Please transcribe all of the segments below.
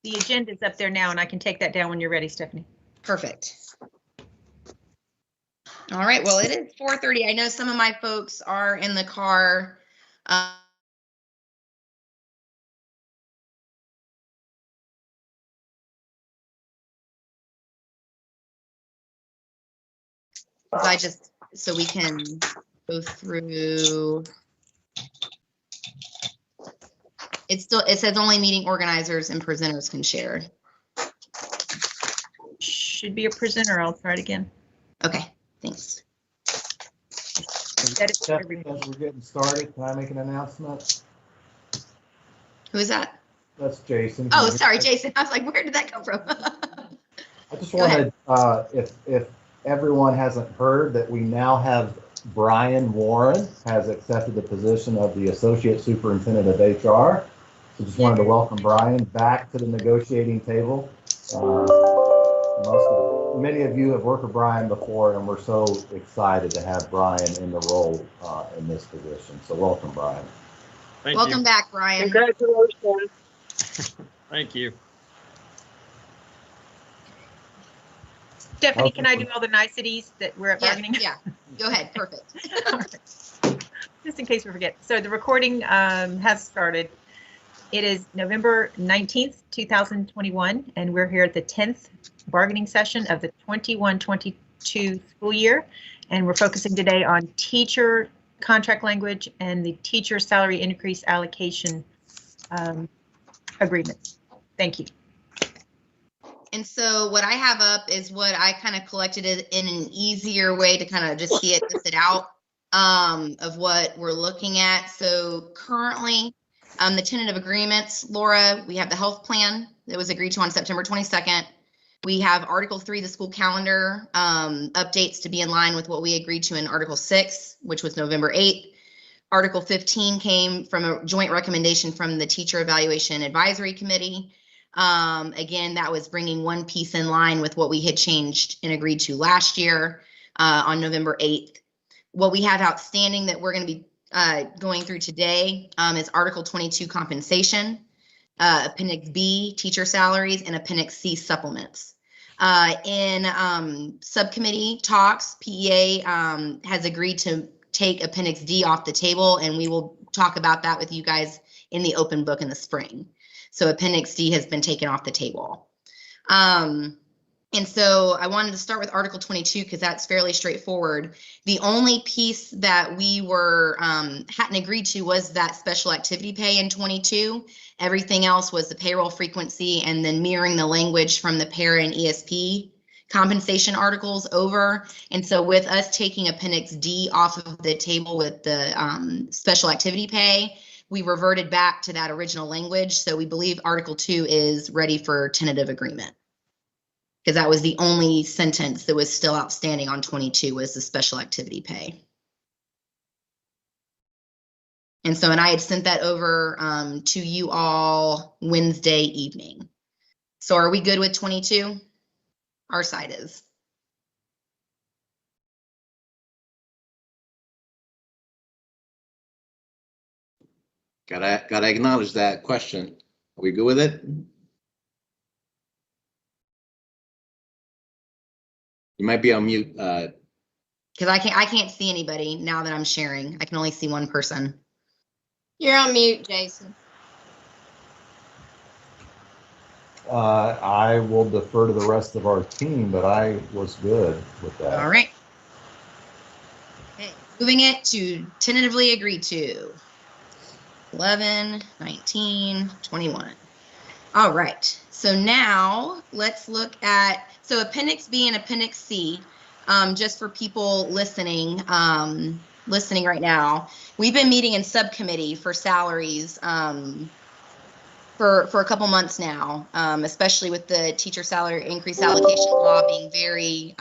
The agenda is up there now, and I can take that down when you're ready, Stephanie. Perfect. All right, well, it is 4:30. I know some of my folks are in the car. So we can go through. It says only meeting organizers and presenters can share. Should be a presenter. I'll try it again. Okay, thanks. As we're getting started, can I make an announcement? Who is that? That's Jason. Oh, sorry, Jason. I was like, where did that come from? I just wanted, if everyone hasn't heard, that we now have Brian Warren has accepted the position of the Associate Superintendent of HR. So just wanted to welcome Brian back to the negotiating table. Many of you have worked with Brian before, and we're so excited to have Brian in the role in this position. So welcome, Brian. Welcome back, Brian. Congratulations. Thank you. Stephanie, can I do all the niceties that we're at bargaining? Yeah, go ahead. Perfect. Just in case we forget. So the recording has started. It is November 19th, 2021, and we're here at the 10th bargaining session of the 21-22 school year. And we're focusing today on teacher contract language and the teacher salary increase allocation agreement. Thank you. And so what I have up is what I kind of collected it in an easier way to kind of just see it, list it out of what we're looking at. So currently, the Tenant of Agreements, Laura, we have the health plan that was agreed to on September 22nd. We have Article 3, the school calendar updates to be in line with what we agreed to in Article 6, which was November 8th. Article 15 came from a joint recommendation from the Teacher Evaluation Advisory Committee. Again, that was bringing one piece in line with what we had changed and agreed to last year on November 8th. What we have outstanding that we're going to be going through today is Article 22 compensation, Appendix B teacher salaries, and Appendix C supplements. In subcommittee talks, PEA has agreed to take Appendix D off the table, and we will talk about that with you guys in the open book in the spring. So Appendix D has been taken off the table. And so I wanted to start with Article 22 because that's fairly straightforward. The only piece that we were hadn't agreed to was that special activity pay in 22. Everything else was the payroll frequency and then mirroring the language from the para and ESP compensation articles over. And so with us taking Appendix D off of the table with the special activity pay, we reverted back to that original language. So we believe Article 2 is ready for tentative agreement, because that was the only sentence that was still outstanding on 22 was the special activity pay. And so, and I had sent that over to you all Wednesday evening. So are we good with 22? Our side is. Gotta acknowledge that question. Are we good with it? You might be on mute. Because I can't see anybody now that I'm sharing. I can only see one person. You're on mute, Jason. I will defer to the rest of our team, but I was good with that. All right. Okay, moving it to tentatively agreed to. 11, 19, 21. All right. So now let's look at, so Appendix B and Appendix C, just for people listening right now. We've been meeting in subcommittee for salaries for a couple months now, especially with the teacher salary increase allocation law being very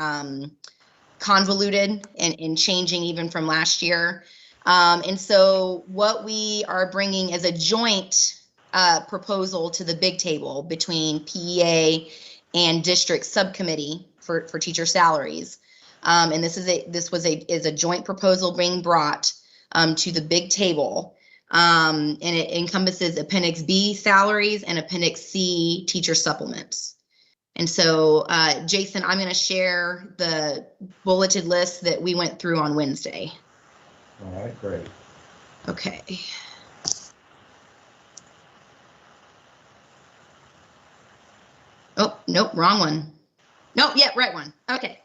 convoluted and changing even from last year. And so what we are bringing is a joint proposal to the big table between PEA and district subcommittee for teacher salaries. And this is a joint proposal being brought to the big table. And it encompasses Appendix B salaries and Appendix C teacher supplements. And so, Jason, I'm going to share the bulleted list that we went through on Wednesday. All right, great. Okay. Oh, nope, wrong one. Nope, yeah, right one. Okay,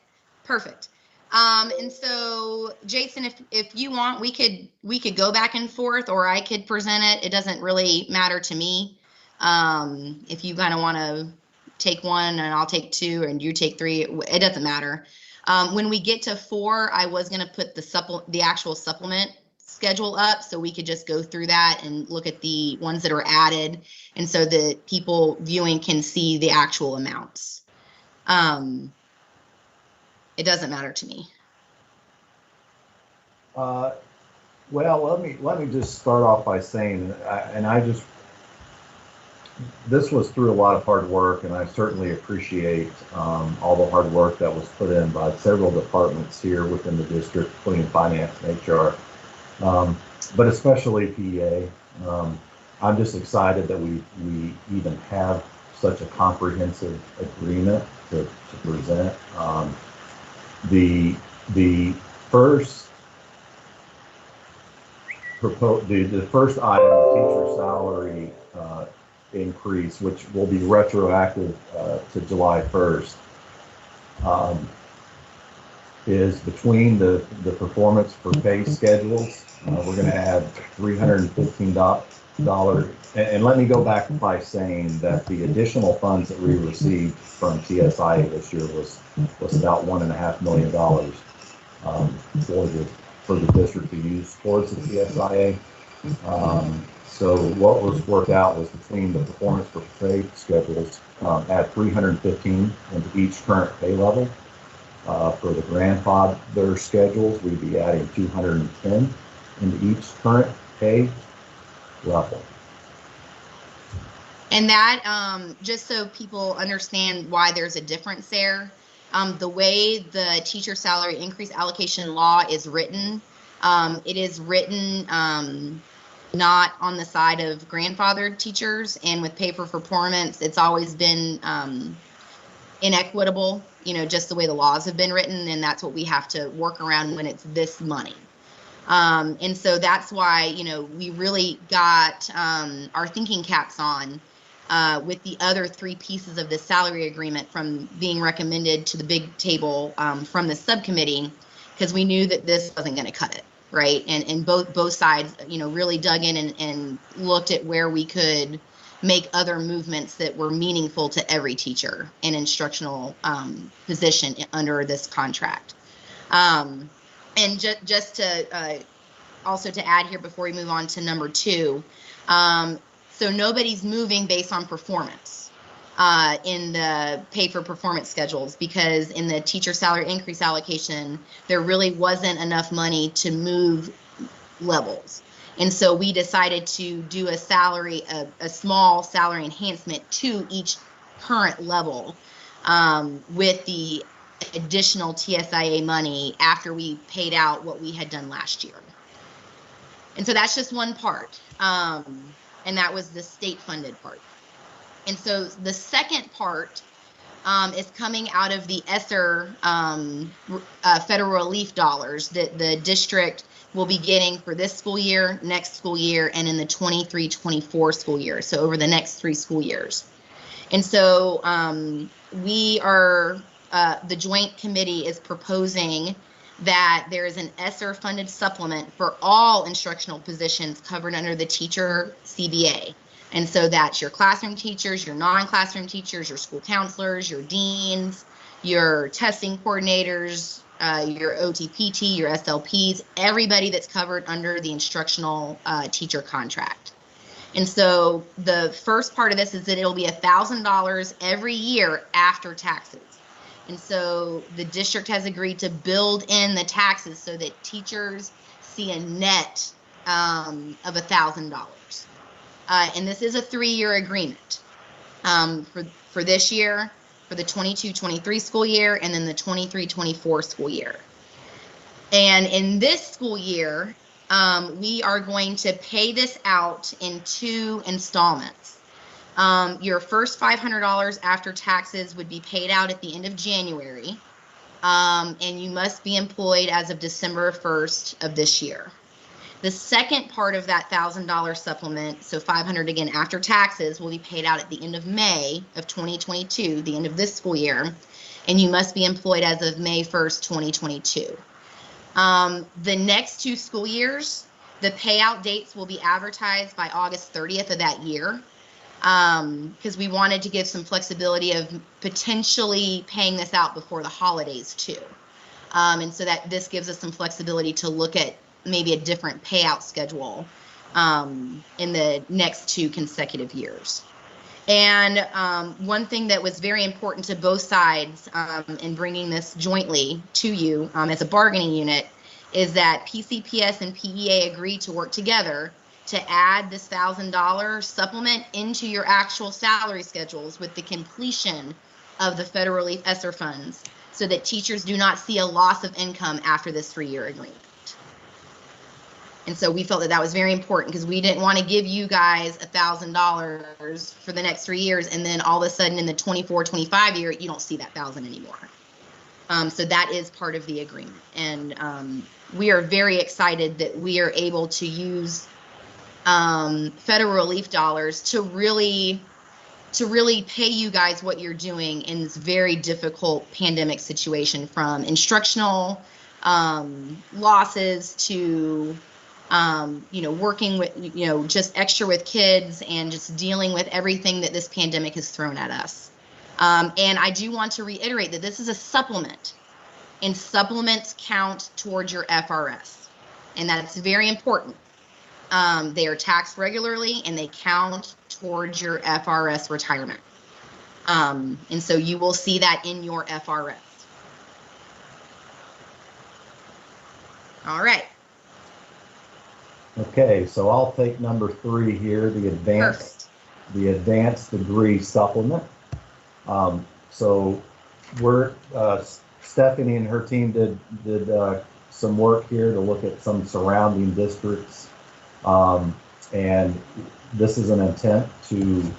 perfect. And so, Jason, if you want, we could go back and forth, or I could present it. It doesn't really matter to me. If you kind of want to take one and I'll take two and you take three, it doesn't matter. When we get to 4, I was going to put the actual supplement schedule up so we could just go through that and look at the ones that are added, and so that people viewing can see the actual amounts. It doesn't matter to me. Well, let me just start off by saying, this was through a lot of hard work, and I certainly appreciate all the hard work that was put in by several departments here within the district, including finance and HR, but especially PEA. I'm just excited that we even have such a comprehensive agreement to present. The first the first item, the teacher salary increase, which will be retroactive to July 1st, is between the performance for pay schedules. We're going to add $315. And let me go back by saying that the additional funds that we received from TSIA this year was about $1.5 million for the district to use towards the TSIA. So what was worked out was between the performance for pay schedules, add 315 into each current pay level. For the grandfather schedules, we'd be adding 210 into each current pay level. And that, just so people understand why there's a difference there, the way the teacher salary increase allocation law is written, it is written not on the side of grandfathered teachers, and with pay for performance, it's always been inequitable, just the way the laws have been written, and that's what we have to work around when it's this money. And so that's why, we really got our thinking caps on with the other 3 pieces of the salary agreement from being recommended to the big table from the subcommittee, because we knew that this wasn't going to cut it, right? And both sides, really dug in and looked at where we could make other movements that were meaningful to every teacher and instructional position under this contract. And just to also to add here before we move on to number 2, so nobody's moving based on performance in the pay for performance schedules, because in the teacher salary increase allocation, there really wasn't enough money to move levels. And so we decided to do a small salary enhancement to each current level with the additional TSIA money after we paid out what we had done last year. And so that's just one part. And that was the state funded part. And so the second part is coming out of the ESSER federal relief dollars that the district will be getting for this school year, next school year, and in the 23-24 school year. So over the next 3 school years. And so we are, the joint committee is proposing that there is an ESSER funded supplement for all instructional positions covered under the teacher CBA. And so that's your classroom teachers, your non-classroom teachers, your school counselors, your deans, your testing coordinators, your OTPT, your SLPs, everybody that's covered under the instructional teacher contract. And so the first part of this is that it'll be $1,000 every year after taxes. And so the district has agreed to build in the taxes so that teachers see a net of $1,000. And this is a 3-year agreement for this year, for the 22-23 school year, and then the 23-24 school year. And in this school year, we are going to pay this out in 2 installments. Your first $500 after taxes would be paid out at the end of January, and you must be employed as of December 1st of this year. The second part of that $1,000 supplement, so $500 again after taxes, will be paid out at the end of May of 2022, the end of this school year, and you must be employed as of May 1st, 2022. The next 2 school years, the payout dates will be advertised by August 30th of that year, because we wanted to give some flexibility of potentially paying this out before the holidays too. And so that this gives us some flexibility to look at maybe a different payout schedule in the next 2 consecutive years. And one thing that was very important to both sides in bringing this jointly to you as a bargaining unit is that PCPS and PEA agreed to work together to add this $1,000 supplement into your actual salary schedules with the completion of the federal relief ESSER funds, so that teachers do not see a loss of income after this 3-year agreement. And so we felt that that was very important, because we didn't want to give you guys $1,000 for the next 3 years, and then all of a sudden in the 24-25 year, you don't see that 1,000 anymore. So that is part of the agreement. And we are very excited that we are able to use federal relief dollars to really pay you guys what you're doing in this very difficult pandemic situation, from instructional losses to working with, just extra with kids and just dealing with everything that this pandemic has thrown at us. And I do want to reiterate that this is a supplement, and supplements count towards your FRS. And that's very important. They are taxed regularly, and they count towards your FRS retirement. And so you will see that in your FRS. All right. Okay, so I'll take number 3 here, the advanced degree supplement. So we're Stephanie and her team did some work here to look at some surrounding districts, and this is an intent to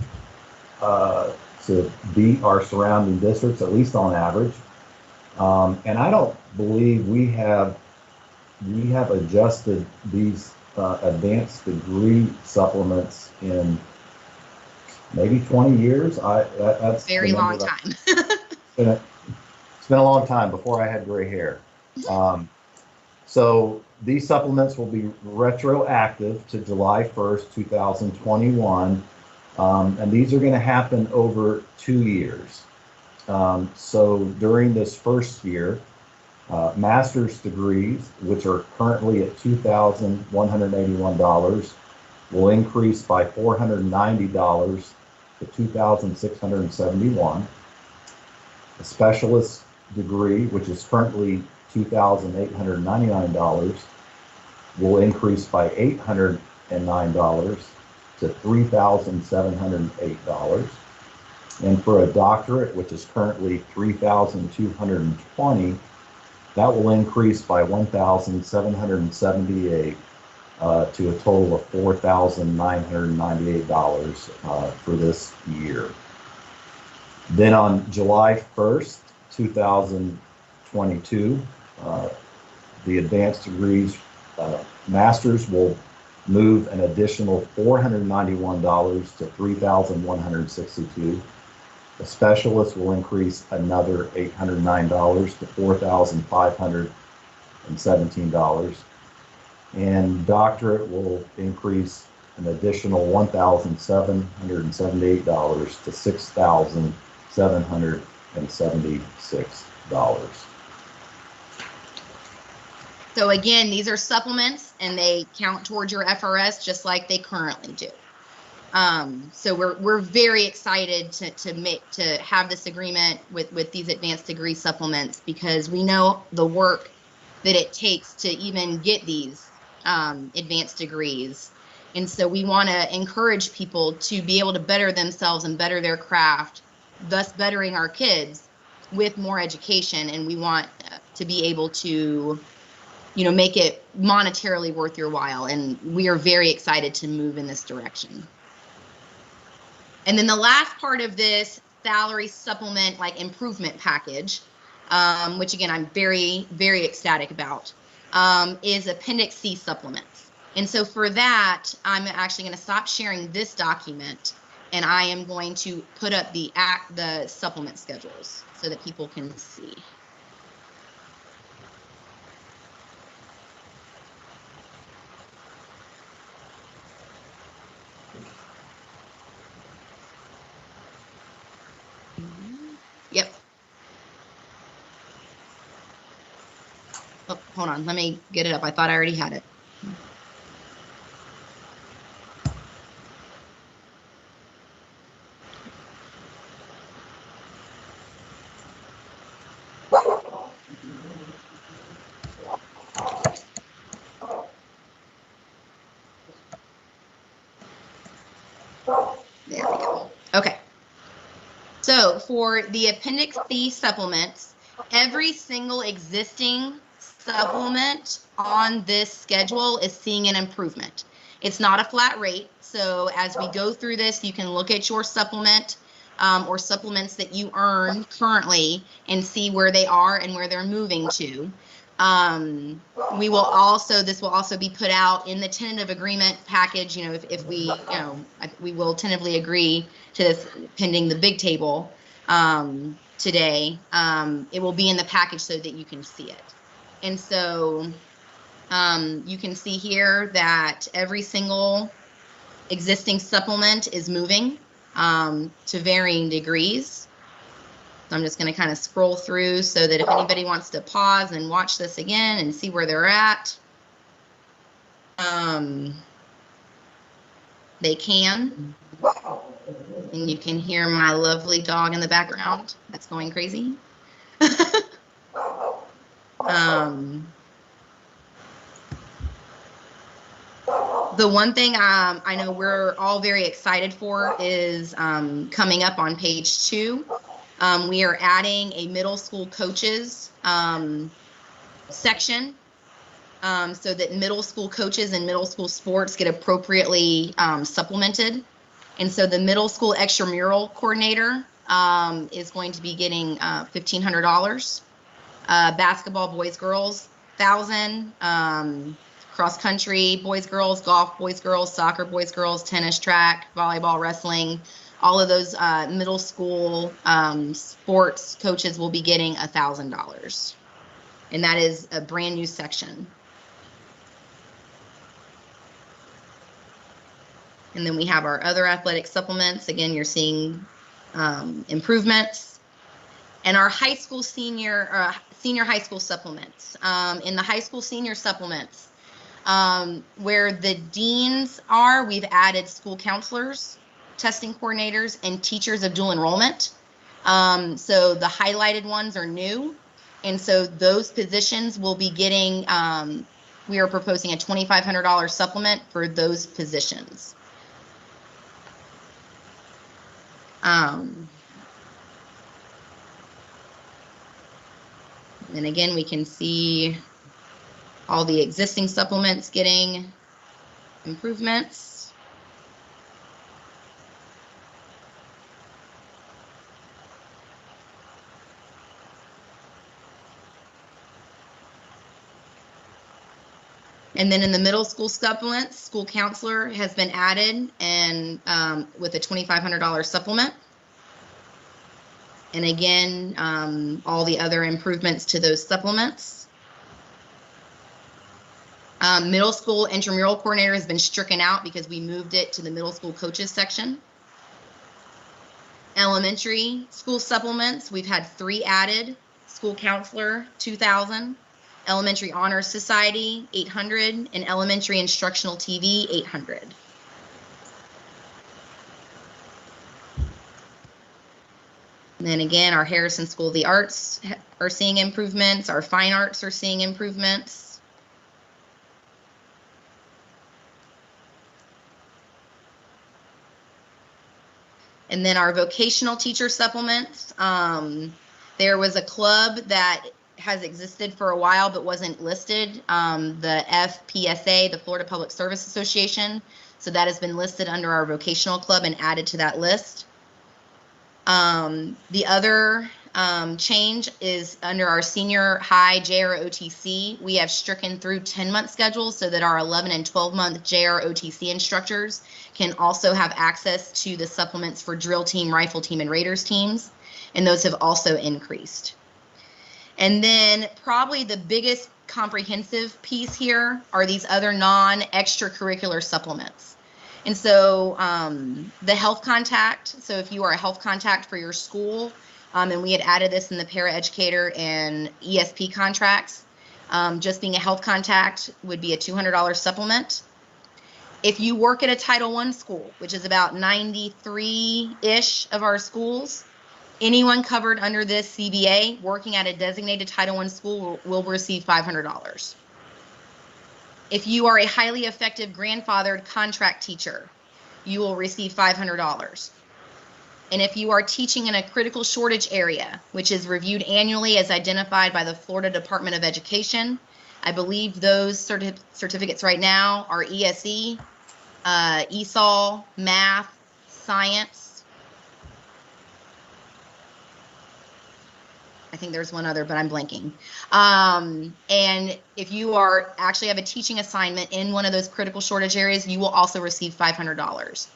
beat our surrounding districts, at least on average. And I don't believe we have adjusted these advanced degree supplements in maybe 20 years. That's very long time. It's been a long time, before I had gray hair. So these supplements will be retroactive to July 1st, 2021. And these are going to happen over 2 years. So during this first year, master's degrees, which are currently at $2,181, will increase by $490 to $2,671. A specialist degree, which is currently $2,899, will increase by $809 to $3,708. And for a doctorate, which is currently $3,220, that will increase by $1,778 to a total of $4,998 for this year. Then on July 1st, 2022, the advanced degrees masters will move an additional $491 to $3,162. The specialist will increase another $809 to $4,517. And doctorate will increase an additional $1,778 to $6,776. So again, these are supplements, and they count towards your FRS just like they currently do. So we're very excited to have this agreement with these advanced degree supplements, because we know the work that it takes to even get these advanced degrees. And so we want to encourage people to be able to better themselves and better their craft, thus bettering our kids with more education. And we want to be able to make it monetarily worth your while. And we are very excited to move in this direction. And then the last part of this salary supplement, like improvement package, which again, I'm very, very ecstatic about, is Appendix C supplements. And so for that, I'm actually going to stop sharing this document, and I am going to put up the supplement schedules so that people can see. Yep. Oh, hold on. Let me get it up. I thought I already had it. There we go. Okay. So for the Appendix C supplements, every single existing supplement on this schedule is seeing an improvement. It's not a flat rate. So as we go through this, you can look at your supplement or supplements that you earn currently and see where they are and where they're moving to. This will also be put out in the tentative agreement package. If we, we will tentatively agree to this pending the big table today. It will be in the package so that you can see it. And so you can see here that every single existing supplement is moving to varying degrees. So I'm just going to kind of scroll through so that if anybody wants to pause and watch this again and see where they're at, they can. And you can hear my lovely dog in the background that's going crazy. The one thing I know we're all very excited for is coming up on page 2. We are adding a middle school coaches section so that middle school coaches and middle school sports get appropriately supplemented. And so the middle school extramural coordinator is going to be getting $1,500. Basketball boys, girls, $1,000. Cross country, boys, girls, golf, boys, girls, soccer, boys, girls, tennis, track, volleyball, wrestling, all of those middle school sports coaches will be getting $1,000. And that is a brand new section. And then we have our other athletic supplements. Again, you're seeing improvements. And our high school senior high school supplements. In the high school senior supplements, where the deans are, we've added school counselors, testing coordinators, and teachers of dual enrollment. So the highlighted ones are new. And so those positions will be getting, we are proposing a $2,500 supplement for those positions. And again, we can see all the existing supplements getting improvements. And then in the middle school supplements, school counselor has been added and with a $2,500 supplement. And again, all the other improvements to those supplements. Middle school intramural coordinator has been stricken out because we moved it to the middle school coaches section. Elementary school supplements, we've had 3 added. School counselor, $2,000. Elementary Honor Society, $800. And elementary instructional TV, $800. And then again, our Harrison School of the Arts are seeing improvements. Our fine arts are seeing improvements. And then our vocational teacher supplements. There was a club that has existed for a while but wasn't listed, the FPSA, the Florida Public Service Association. So that has been listed under our vocational club and added to that list. The other change is under our senior high JORTC. We have stricken through 10-month schedules so that our 11 and 12-month JORTC instructors can also have access to the supplements for drill team, rifle team, and Raiders teams. And those have also increased. And then probably the biggest comprehensive piece here are these other non-extracurricular supplements. And so the health contact, so if you are a health contact for your school, and we had added this in the paraeducator and ESP contracts, just being a health contact would be a $200 supplement. If you work at a Title I school, which is about 93-ish of our schools, anyone covered under this CBA working at a designated Title I school will receive $500. If you are a highly effective grandfathered contract teacher, you will receive $500. And if you are teaching in a critical shortage area, which is reviewed annually as identified by the Florida Department of Education, I believe those certificates right now are ESE, ESOL, math, science. I think there's one other, but I'm blanking. And if you are actually have a teaching assignment in one of those critical shortage areas, you will also receive $500.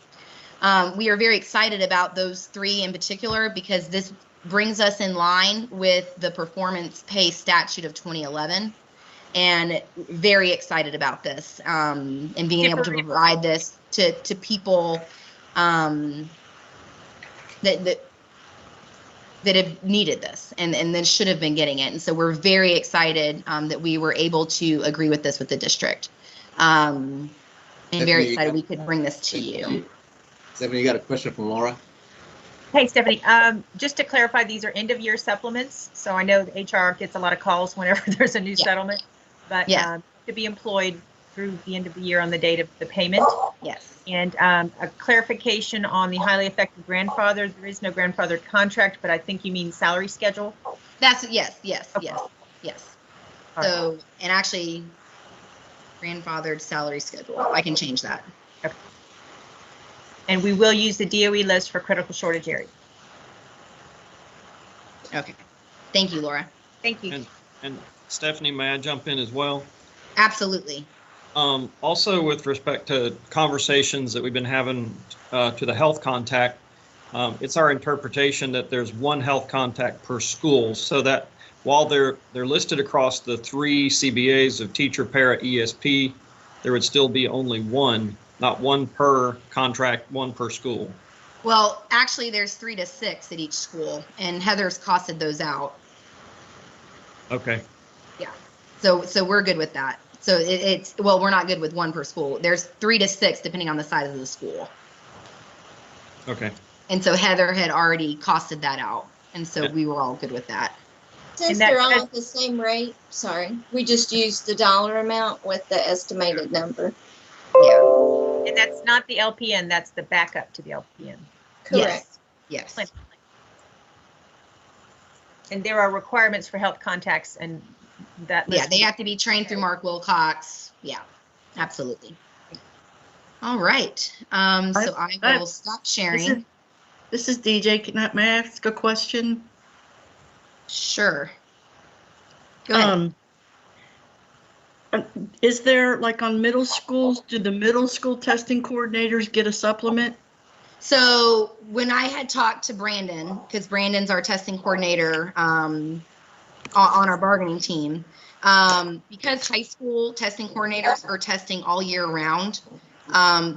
We are very excited about those three in particular because this brings us in line with the performance pay statute of 2011, and very excited about this and being able to provide this to people that have needed this and then should have been getting it. And so we're very excited that we were able to agree with this with the district. And very excited we could bring this to you. Stephanie, you got a question from Laura? Hey, Stephanie, just to clarify, these are end of year supplements. So I know the HR gets a lot of calls whenever there's a new settlement, but to be employed through the end of the year on the date of the payment. Yes. And a clarification on the highly effective grandfather. There is no grandfathered contract, but I think you mean salary schedule. That's yes. Okay. Yes. All So, right. and actually grandfathered salary schedule. I can change that. Okay. And we will use the DOE list for critical shortage areas. Okay. Thank you, Laura. Thank you. And Stephanie, may I jump in as well? Absolutely. Also, with respect to conversations that we've been having to the health contact, it's our interpretation that there's one health contact per school, so that while they're listed across the 3 CBAs of teacher, para, ESP, there would still be only one, not one per contract, one per school. Well, actually, there's 3 to 6 at each school, and Heather's costed those out. Okay. Yeah. So we're good with that. So it's well, we're not good with one per school. There's 3 to 6 depending on the size of the school. Okay. And so Heather had already costed that out, and so Yeah. we were all good with that. Since they're all at the same rate, sorry, we just used the dollar amount with the estimated number. Yeah. And that's not the LPN, that's the backup to the LPN. Correct. Yes. And there are requirements for health contacts and that. Yeah, they have to be trained through Mark Wilcox. Yeah, absolutely. All right. So I will stop sharing. This is DJ. May I ask a question? Sure. Go ahead. Is there, like on middle schools, do the middle school testing coordinators get a supplement? So when I had talked to Brandon, because Brandon's our testing coordinator on our bargaining team, because high school testing coordinators are testing all year round,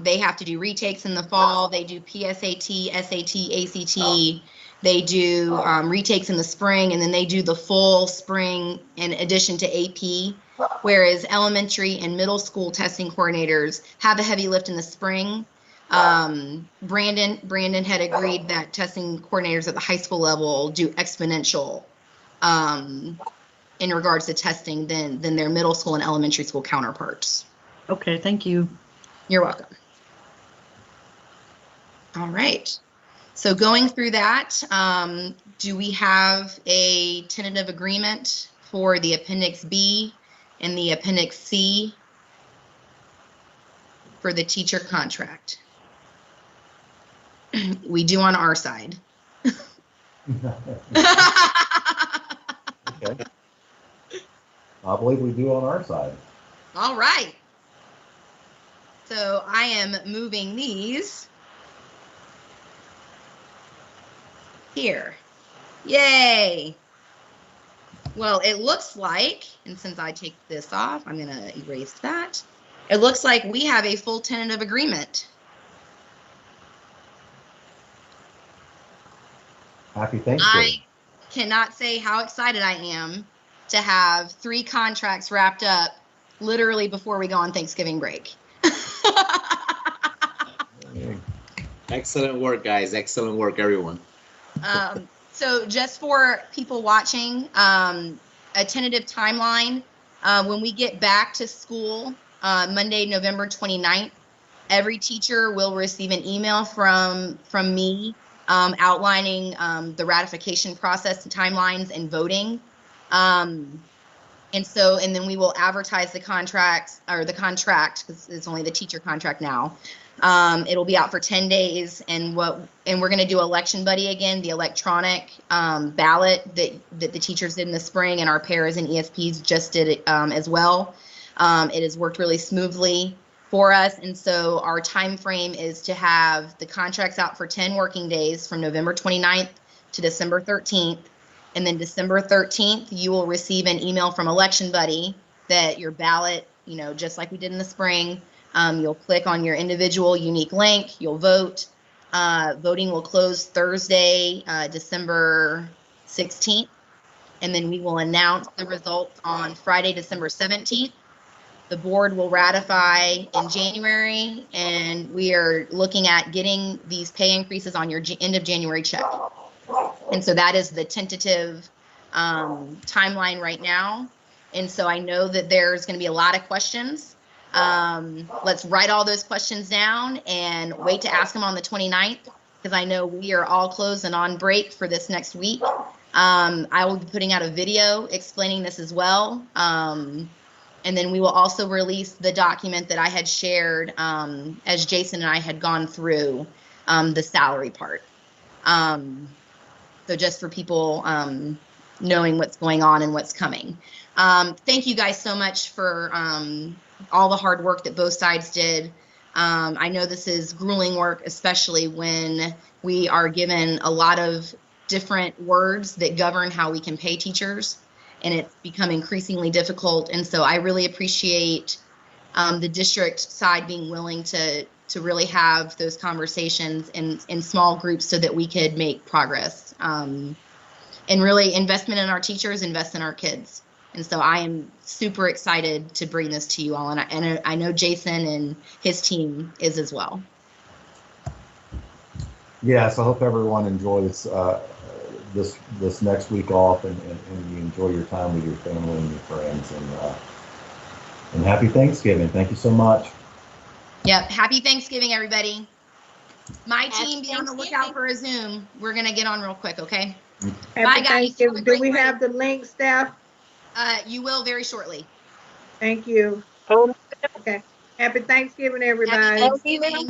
they have to do retakes in the fall. They do PSAT, SAT, ACT. They do retakes in the spring, and then they do the full spring in addition to AP. Whereas elementary and middle school testing coordinators have a heavy lift in the spring. Brandon had agreed that testing coordinators at the high school level do exponential in regards to testing than their middle school and elementary school counterparts. Okay, thank you. You're welcome. All right. So going through that, do we have a tentative agreement for the Appendix B and the Appendix C for the teacher contract. We do on our side. Okay. I believe we do on our side. All right. So I am moving these here. Yay. Well, it looks like, and since I take this off, I'm going to erase that. It looks like we have a full tentative agreement. Happy Thanksgiving. I cannot say how excited I am to have 3 contracts wrapped up literally before we go on Thanksgiving break. Excellent work, guys. Excellent work, everyone. So just for people watching, a tentative timeline, when we get back to school, Monday, November 29th, every teacher will receive an email from me outlining the ratification process, the timelines, and voting. And then we will advertise the contracts, or the contract, because it's only the teacher contract now. It'll be out for 10 days, and we're going to do Election Buddy again, the electronic ballot that the teachers did in the spring, and our paras and ESPs just did it as well. It has worked really smoothly for us, and so our time frame is to have the contracts out for 10 working days from November 29th to December 13th. And then December 13th, you will receive an email from Election Buddy that your ballot, just like we did in the spring, you'll click on your individual unique link, you'll vote. Voting will close Thursday, December 16th. And then we will announce the results on Friday, December 17th. The board will ratify in January, and we are looking at getting these pay increases on your end of January check. And so that is the tentative timeline right now. And so I know that there's going to be a lot of questions. Let's write all those questions down and wait to ask them on the 29th, because I know we are all closed and on break for this next week. I will be putting out a video explaining this as well. And then we will also release the document that I had shared as Jason and I had gone through the salary part. So just for people knowing what's going on and what's coming. Thank you guys so much for all the hard work that both sides did. I know this is grueling work, especially when we are given a lot of different words that govern how we can pay teachers, and it's become increasingly difficult. And so I really appreciate the district side being willing to really have those conversations in small groups so that we could make progress. And really, investment in our teachers, invest in our kids. And so I am super excited to bring this to you all. And I know Jason and his team is as well. Yes, I hope everyone enjoys this next week off, and you enjoy your time with your family and your friends. And happy Thanksgiving. Thank you so much. Yep. Happy Thanksgiving, everybody. My team, Happy be on the lookout for a Zoom. We're going to get on real quick, okay? Happy Bye, guys. Thanksgiving. Do we have the link, staff? You will very shortly. Thank you. Okay. Happy Thanksgiving, everybody. Happy Thanksgiving.